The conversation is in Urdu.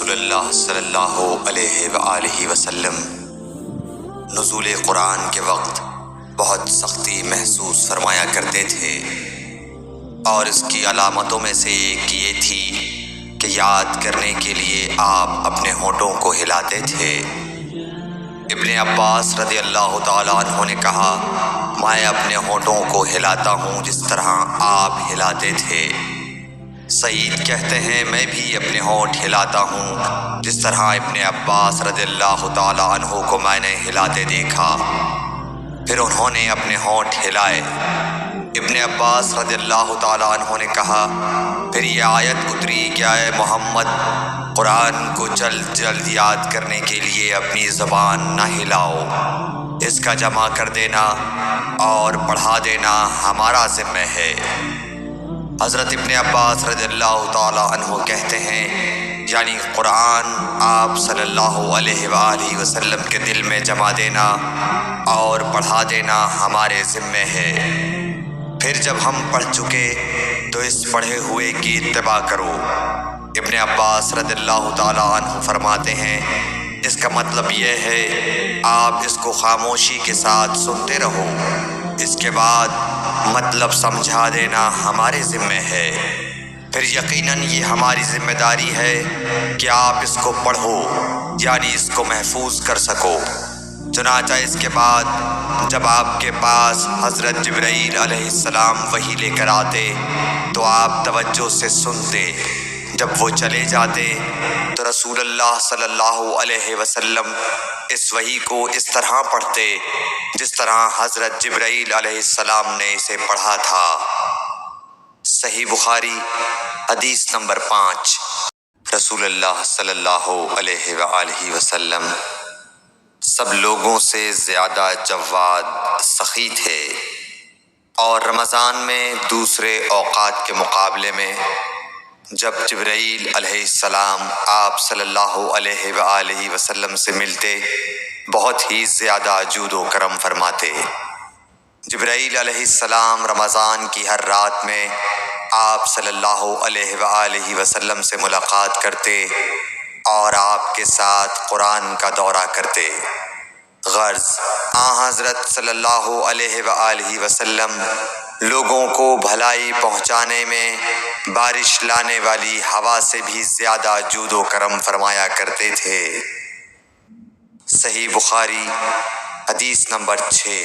رسول اللہ صلی اللہ علیہ وآلہ وسلم نزول قرآن کے وقت بہت سختی محسوس فرمایا کرتے تھے، اور اس کی علامتوں میں سے ایک یہ تھی کہ یاد کرنے کے لیے آپ اپنے ہونٹوں کو ہلاتے تھے۔ ابن عباس رضی اللہ تعالیٰ عنہ نے کہا، میں اپنے ہونٹوں کو ہلاتا ہوں جس طرح آپ ہلاتے تھے۔ سعید کہتے ہیں، میں بھی اپنے ہونٹ ہلاتا ہوں جس طرح ابن عباس رضی اللہ تعالیٰ عنہ کو میں نے ہلاتے دیکھا۔ پھر انہوں نے اپنے ہونٹ ہلائے۔ ابن عباس رضی اللہ تعالیٰ عنہ نے کہا، پھر یہ آیت اتری کہ اے محمد، قرآن کو جلد جلد یاد کرنے کے لیے اپنی زبان نہ ہلاؤ، اس کا جمع کر دینا اور پڑھا دینا ہمارا ذمہ ہے۔ حضرت ابن عباس رضی اللہ تعالیٰ عنہ کہتے ہیں، یعنی قرآن آپ صلی اللہ علیہ وآلہ وسلم کے دل میں جمع دینا اور پڑھا دینا ہمارے ذمہ ہے۔ پھر جب ہم پڑھ چکے تو اس پڑھے ہوئے کی اتباع کرو۔ ابن عباس رضی اللہ تعالیٰ عنہ فرماتے ہیں، اس کا مطلب یہ ہے آپ اس کو خاموشی کے ساتھ سنتے رہو، اس کے بعد مطلب سمجھا دینا ہمارے ذمہ ہے۔ پھر یقیناً یہ ہماری ذمہ داری ہے کہ آپ اس کو پڑھو، یعنی اس کو محفوظ کر سکو۔ چنانچہ اس کے بعد جب آپ کے پاس حضرت جبرائیل علیہ السلام وحی لے کر آتے تو آپ توجہ سے سنتے۔ جب وہ چلے جاتے تو رسول اللہ صلی اللہ علیہ وسلم اس وحی کو اس طرح پڑھتے جس طرح حضرت جبرائیل علیہ السلام نے اسے پڑھا تھا۔ صحیح بخاری حدیث نمبر 5۔ رسول اللہ صلی اللہ علیہ وآلہ وسلم سب لوگوں سے زیادہ جواد سخی تھے، اور رمضان میں دوسرے اوقات کے مقابلے میں جب جبرائیل علیہ السلام آپ صلی اللہ علیہ وآلہ وسلم سے ملتے بہت ہی زیادہ جود و کرم فرماتے۔ جبرائیل علیہ السلام رمضان کی ہر رات میں آپ صلی اللہ علیہ وآلہ وسلم سے ملاقات کرتے اور آپ کے ساتھ قرآن کا دورہ کرتے۔ غرض حضرت صلی اللہ علیہ وآلہ وسلم لوگوں کو بھلائی پہنچانے میں بارش لانے والی ہوا سے بھی زیادہ جود و کرم فرمایا کرتے تھے۔ صحیح بخاری حدیث نمبر 6۔